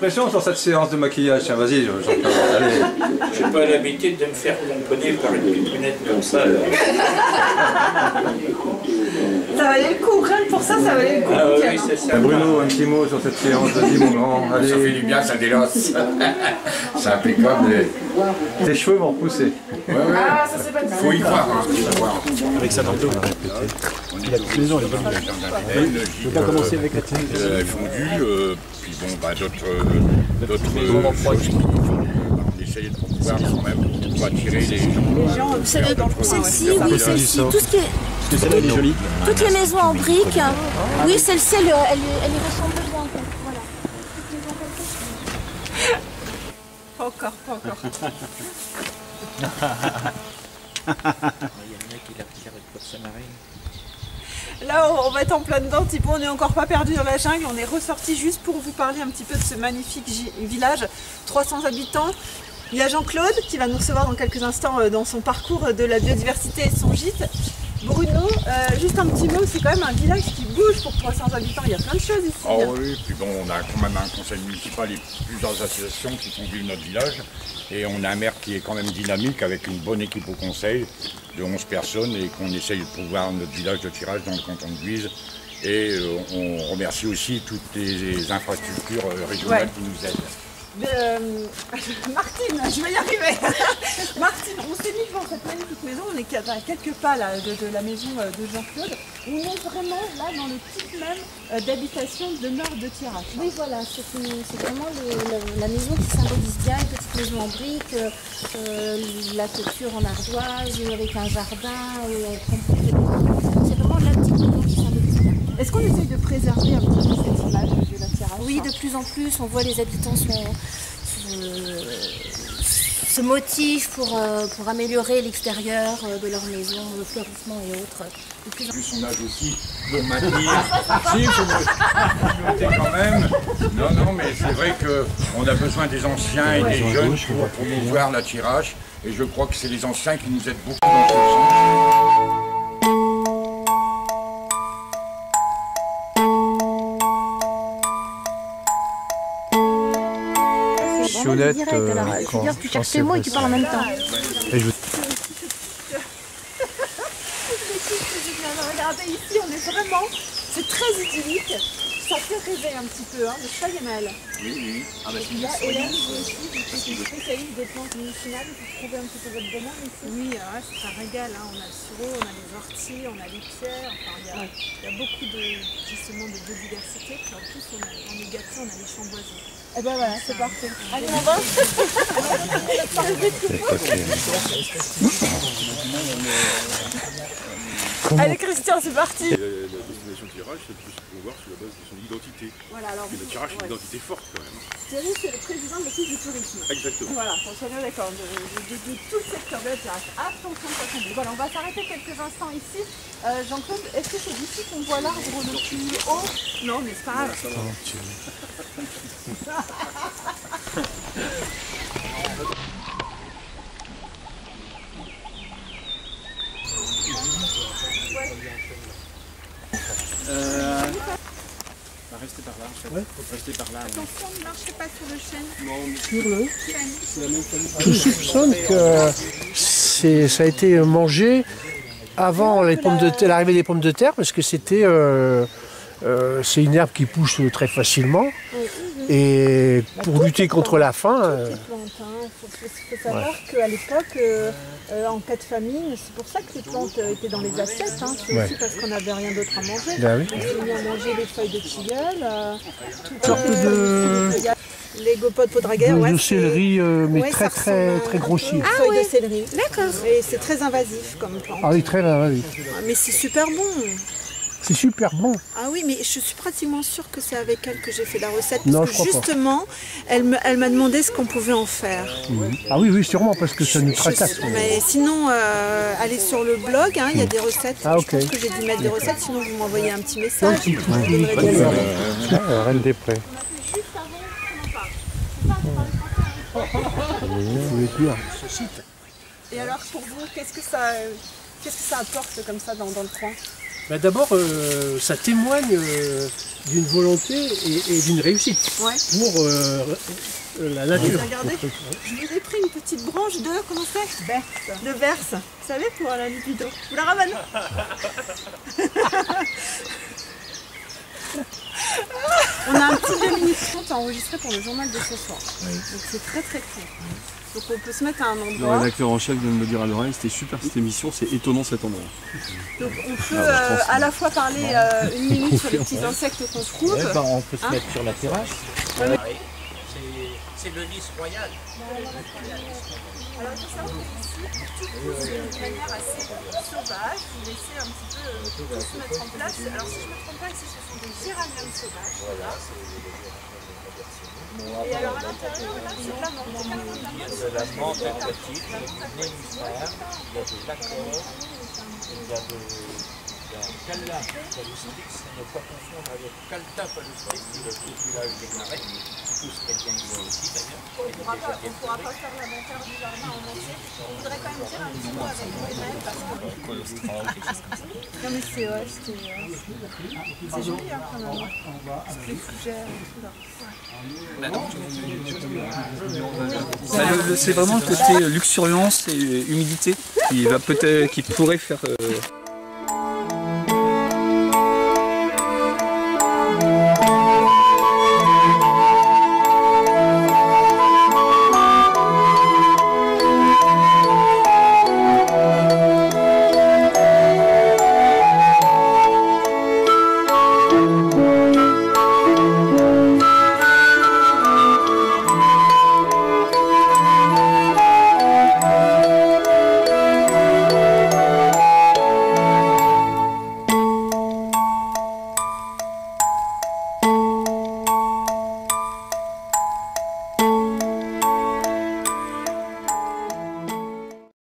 impressions sur cette séance de maquillage? Tiens, vas-y, Jean-Claude, allez. Je n'ai pas l'habitude de me faire tamponner par une pipinette comme ça. Ça valait le coup, rien que pour ça, ça valait le coup. Ah oui, c'est ça. Bruno, un petit mot sur cette séance, vas-y mon grand, allez. Ça fait du bien, ça délosse. C'est impeccable. Tes cheveux vont repousser. Ah, ça c'est pas Faut y croire, hein, faut y croire. Avec ça dans le dos, on a répété. Il a toutes les ans, il est bonne. Je peux pas commencer avec la télé. Fondue, puis bon, bah, d'autres choses qui font on essaye de pouvoir quand même pour attirer les gens. Celle-ci, oui, celle-ci, tout ce qui est... Parce que celle-là, elle est jolie. Toutes les maisons en briques, oui, celle-ci, elle y ressemble bien en fait. Voilà. Pas encore, pas encore. Il y a le mec qui la retire avec Claude Samarine. Là, on va être en plein dedans, Thibaut, on n'est encore pas perdu dans la jungle, on est ressorti juste pour vous parler un petit peu de ce magnifique village, 300 habitants. Il y a Jean-Claude qui va nous recevoir dans quelques instants dans son parcours de la biodiversité et de son gîte. Bruno, juste un petit mot, c'est quand même un village qui bouge pour 300 habitants, il y a plein de choses ici. Oh oui, puis bon, on a quand même un conseil municipal et plusieurs associations qui font vivre notre village. Et on a un maire qui est quand même dynamique avec une bonne équipe au conseil de 11 personnes et qu'on essaye de pouvoir notre village de tirage dans le canton de Guise. Et on remercie aussi toutes les infrastructures régionales qui nous aident. Martine, je vais y arriver. Martine, on s'est mis devant cette magnifique maison, on est à quelques pas là, de la maison de Jean-Claude. On est vraiment là dans le type même d'habitation de nord de Thiérache. Oui, voilà, c'est vraiment la maison qui symbolise bien, une petite maison en briques, la toiture en ardoise, avec un jardin, c'est vraiment la petite maison qui symbolise bien. Est-ce qu'on essaye de préserver un petit peu cette image de la Thiérache? Oui, de plus en plus, on voit les habitants se motivent pour améliorer l'extérieur de leur maison, le fleurissement et autres. Plus on a aussi pour maintenir. Si, il faut noter quand même. Non, mais c'est vrai qu'on a besoin des anciens et des jeunes pour promouvoir la tirage. Et je crois que c'est les anciens qui nous aident beaucoup dans ce sens. Honnête, tu cherches tes mots et tu parles en même temps. Et je... Regardez ici, on est vraiment, c'est très idyllique. Ça fait rêver un petit peu, hein, mais ça y est mal. Oui. Ah bah Il y a Hélène aussi, qui est spécialiste des plantes médicinales, vous trouvez un petit peu votre bonheur ici? Oui, c'est un régal, hein. On a le sureau, on a les orties, on a les pierres, enfin il y a beaucoup justement de biodiversité, puis en plus on est gâtés, on a les champs d'oiseaux. Eh ben voilà, c'est parfait. Allez, on va. Allez Christian, c'est parti. La destination tirage, c'est plus pour voir sur la base de son identité. Voilà, alors, et le tirage, c'est une identité forte quand même. Thierry, c'est le président de l'office du tourisme. Exactement. Voilà, on soit bien d'accord, de tout le secteur de la tirage. Attention, ça tombe. Voilà, on va s'arrêter quelques instants ici. Jean-Claude, est-ce que c'est d'ici qu'on voit l'arbre le plus haut? Non, mais c'est pas grave. On va rester par là, en fait. Ouais. Faut rester par là. Attention, ne marchez pas sur le chêne. Non, Je soupçonne que ça a été mangé avant l'arrivée des pommes de terre, parce que c'est une herbe qui pousse très facilement. Et pour lutter contre la faim... Il faut savoir qu'à l'époque, en cas de famine, c'est pour ça que les plantes étaient dans les assiettes. Hein. C'est aussi parce qu'on n'avait rien d'autre à manger. Ben oui. On s'est mis à manger les feuilles de tilleul, les gopotes podraguer. De céleri, mais très grossier. Feuilles de céleri. D'accord. Et c'est très invasif comme plante. Ah oui, très invasif. Mais c'est super bon. C'est super bon. Ah oui, mais je suis pratiquement sûre que c'est avec elle que j'ai fait la recette. Parce Non, que je crois justement, elle m'a demandé ce qu'on pouvait en faire. Ah oui, sûrement, parce que ça nous tracasse. Mais sinon, allez sur le blog, hein, il y a des recettes. Ah, ok. Je pense que j'ai dû mettre des recettes, sinon vous m'envoyez un petit message. Reine des Prés. Et alors pour vous, qu'est-ce que ça apporte comme ça dans le coin? D'abord, ça témoigne d'une volonté et d'une réussite Ouais. pour la nature. Regardez, je vous ai pris une petite branche de, comment c'est? Berce. De berce. Vous savez, pour la libido. Vous la ramène. On a un petit 2 minutes 30 à enregistrer pour le journal de ce soir. Oui. Donc c'est très très court. Donc on peut se mettre à un Le endroit. rédacteur en chef vient de me dire à l'oreille, c'était super cette émission, c'est étonnant cet endroit. Donc on peut à la fois parler une minute sur les petits insectes qu'on trouve. Ouais, on peut se mettre sur la terrasse. Ouais. C'est le lys royal. Alors il faut savoir qu'ici, tout pousse de manière assez sauvage. Vous laissez un petit peu tout se mettre en place. Alors si je ne me trompe pas, ici ce sont des géraniums sauvages. Voilà. Et alors à l'intérieur, là, c'est de la menthe. De la menthe aquatique, il y a du nénuphar, il y a de l'accord, il y a de calla palustrix, ne pas confondre avec calta palustrix, qui est le petit village des Marais, qui pousse très bien aussi d'ailleurs. On ne pourra pas faire l'inventaire du jardin en entier. On voudrait quand même dire un petit mot avec Emmaël parce que... Non mais c'est joli hein, quand même. C'est les fougères et tout là. C'est vraiment le côté luxuriance et humidité qui pourrait faire